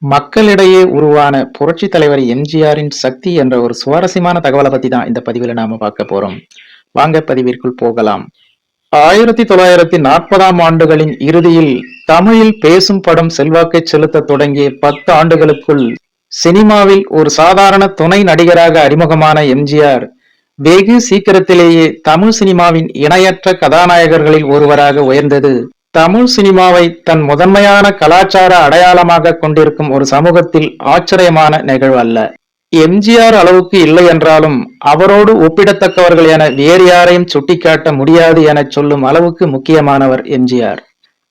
மக்களிடையே உருவான புரட்சி தலைவர் எம்ஜிஆரின் சக்தி என்ற ஒரு சுவாரஸ்யமான தகவலை பத்தி தான் இந்த பதிவுல நாம பார்க்க போறோம். வாங்க பதிவிற்குள் போகலாம். 1940ஆம் ஆண்டுகளின் இறுதியில் தமிழில் பேசும் படம் செல்வாக்கை செலுத்த தொடங்கிய 10 ஆண்டுகளுக்குள் சினிமாவில் ஒரு சாதாரண துணை நடிகராக அறிமுகமான எம்ஜிஆர் வெகு சீக்கிரத்திலேயே தமிழ் சினிமாவின் இணையற்ற கதாநாயகர்களில் ஒருவராக உயர்ந்தது. தமிழ் சினிமாவை தன் முதன்மையான கலாச்சார அடையாளமாக கொண்டிருக்கும் ஒரு சமூகத்தில் ஆச்சரியமான நிகழ்வு அல்ல. எம்ஜிஆர் அளவுக்கு இல்லை என்றாலும் அவரோடு ஒப்பிடத்தக்கவர்கள் என வேறு யாரையும் சுட்டிக்காட்ட முடியாது என சொல்லும் அளவுக்கு முக்கியமானவர் எம்ஜிஆர்.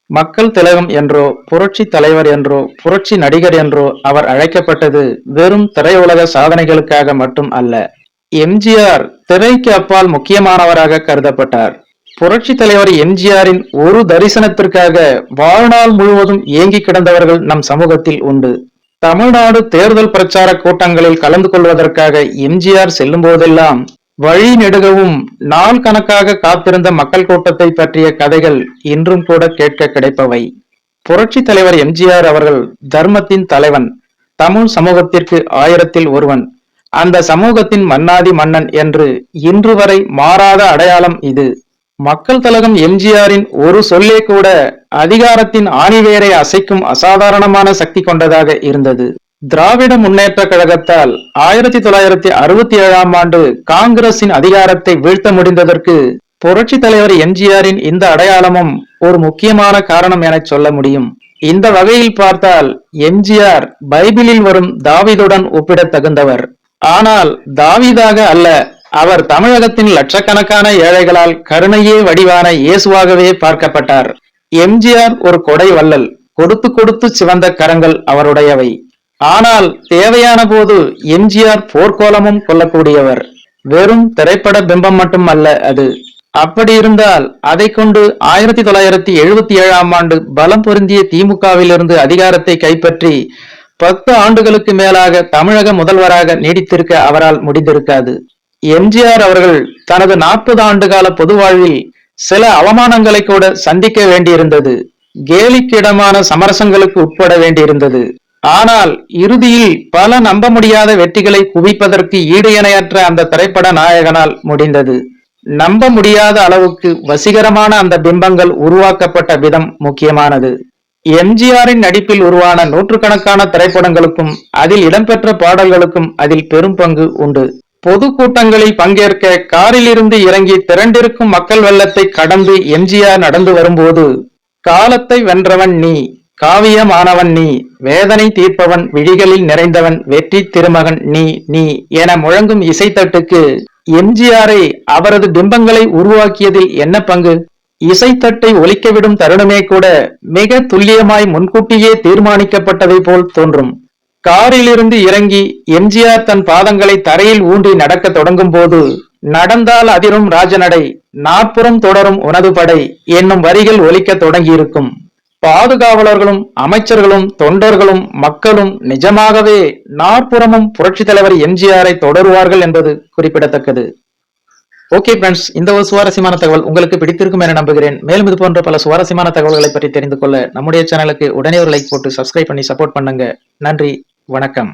மக்கள் திலகம் என்றோ, புரட்சி தலைவர் என்றோ, புரட்சி நடிகர் என்றோ அவர் அழைக்கப்பட்டது வெறும் திரையுலக சாதனைகளுக்காக மட்டும் அல்ல. எம்ஜிஆர் திரைக்கு அப்பால் முக்கியமானவராக கருதப்பட்டார். புரட்சி தலைவர் எம்ஜிஆரின் ஒரு தரிசனத்திற்காக வாழ்நாள் முழுவதும் ஏங்கி கிடந்தவர்கள் நம் சமூகத்தில் உண்டு. தமிழ்நாடு தேர்தல் பிரச்சார கூட்டங்களில் கலந்து கொள்வதற்காக எம்ஜிஆர் செல்லும் போதெல்லாம் வழி நெடுகவும் நாள் கணக்காக காத்திருந்த மக்கள் கூட்டத்தை பற்றிய கதைகள் இன்றும் கூட கேட்க கிடைப்பவை. புரட்சி தலைவர் எம்ஜிஆர் அவர்கள் தர்மத்தின் தலைவன், தமிழ் சமூகத்திற்கு 1000ல் ஒருவன், அந்த சமூகத்தின் மன்னாதி மன்னன் என்று இன்று வரை மாறாத அடையாளம் இது. மக்கள் திலகம் எம்ஜிஆரின் ஒரு சொல்லே கூட அதிகாரத்தின் ஆணிவேரை அசைக்கும் அசாதாரணமான சக்தி கொண்டதாக இருந்தது. திராவிட முன்னேற்ற கழகத்தால் 1967ஆம் ஆண்டு காங்கிரசின் அதிகாரத்தை வீழ்த்த முடிந்ததற்கு புரட்சி தலைவர் எம்ஜிஆரின் இந்த அடையாளமும் ஒரு முக்கியமான காரணம் என சொல்ல முடியும். இந்த வகையில் பார்த்தால் எம்ஜிஆர் பைபிளில் வரும் தாவீதுடன் ஒப்பிட தகுந்தவர். ஆனால் தாவீதாக அல்ல, அவர் தமிழகத்தின் லட்சக்கணக்கான ஏழைகளால் கருணையே வடிவான இயேசுவாகவே பார்க்கப்பட்டார். எம்ஜிஆர் ஒரு கொடை வள்ளல், கொடுத்து கொடுத்து சிவந்த கரங்கள் அவருடையவை. ஆனால் தேவையான போது எம்ஜிஆர் போர்க்கோலமும் கொள்ளக்கூடியவர். வெறும் திரைப்பட பிம்பம் மட்டும் அல்ல அது. அப்படி இருந்தால் அதை கொண்டு 1977ஆம் ஆண்டு பலம் பொருந்திய திமுகவிலிருந்து அதிகாரத்தை கைப்பற்றி 10 ஆண்டுகளுக்கு மேலாக தமிழக முதல்வராக நீடித்திருக்க அவரால் முடிந்திருக்காது. எம்ஜிஆர் அவர்கள் தனது 40 ஆண்டுகால பொது வாழ்வில் சில அவமானங்களை கூட சந்திக்க வேண்டியிருந்தது. கேலிக்கிடமான சமரசங்களுக்கு உட்பட வேண்டியிருந்தது. ஆனால் இறுதியில் பல நம்ப முடியாத வெற்றிகளை குவிப்பதற்கு ஈடு இணையற்ற அந்த திரைப்பட நாயகனால் முடிந்தது. நம்ப முடியாத அளவுக்கு வசீகரமான அந்த பிம்பங்கள் உருவாக்கப்பட்ட விதம் முக்கியமானது. எம்ஜிஆரின் நடிப்பில் உருவான நூற்றுக்கணக்கான திரைப்படங்களுக்கும் அதில் இடம்பெற்ற பாடல்களுக்கும் அதில் பெரும் பங்கு உண்டு. பொது கூட்டங்களில் பங்கேற்க காரில் இருந்து இறங்கி திரண்டிருக்கும் மக்கள் வெள்ளத்தை கடந்து எம்ஜிஆர் நடந்து வரும்போது, காலத்தை வென்றவன் நீ, காவியமானவன் நீ, வேதனை தீர்ப்பவன், விழிகளில் நிறைந்தவன், வெற்றி திருமகன் நீ நீ என முழங்கும் இசைத்தட்டுக்கு எம்ஜிஆரை அவரது பிம்பங்களை உருவாக்கியதில் என்ன பங்கு? இசைத்தட்டை ஒலிக்கவிடும் தருணமே கூட மிக துல்லியமாய் முன்கூட்டியே தீர்மானிக்கப்பட்டதை போல் தோன்றும். காரிலிருந்து இறங்கி எம்ஜிஆர் தன் பாதங்களை தரையில் ஊன்றி நடக்க தொடங்கும் போது, நடந்தால் அதிரும் ராஜநடை, நாற்புறம் தொடரும் உனது படை என்னும் வரிகள் ஒலிக்க தொடங்கியிருக்கும். பாதுகாவலர்களும் அமைச்சர்களும் தொண்டர்களும் மக்களும் நிஜமாகவே நாற்புறமும் புரட்சி தலைவர் எம்ஜிஆரை தொடருவார்கள் என்பது குறிப்பிடத்தக்கது. ஓகே ஃப்ரெண்ட்ஸ், இந்த ஒரு சுவாரஸ்யமான தகவல் உங்களுக்கு பிடித்திருக்கும் என நம்புகிறேன். மேலும் இது போன்ற பல சுவாரஸ்யமான தகவல்களை பற்றி தெரிந்து கொள்ள நம்முடைய சேனலுக்கு உடனே ஒரு லைக் போட்டு சப்ஸ்கிரைப் பண்ணி சப்போர்ட் பண்ணுங்க. நன்றி, வணக்கம்.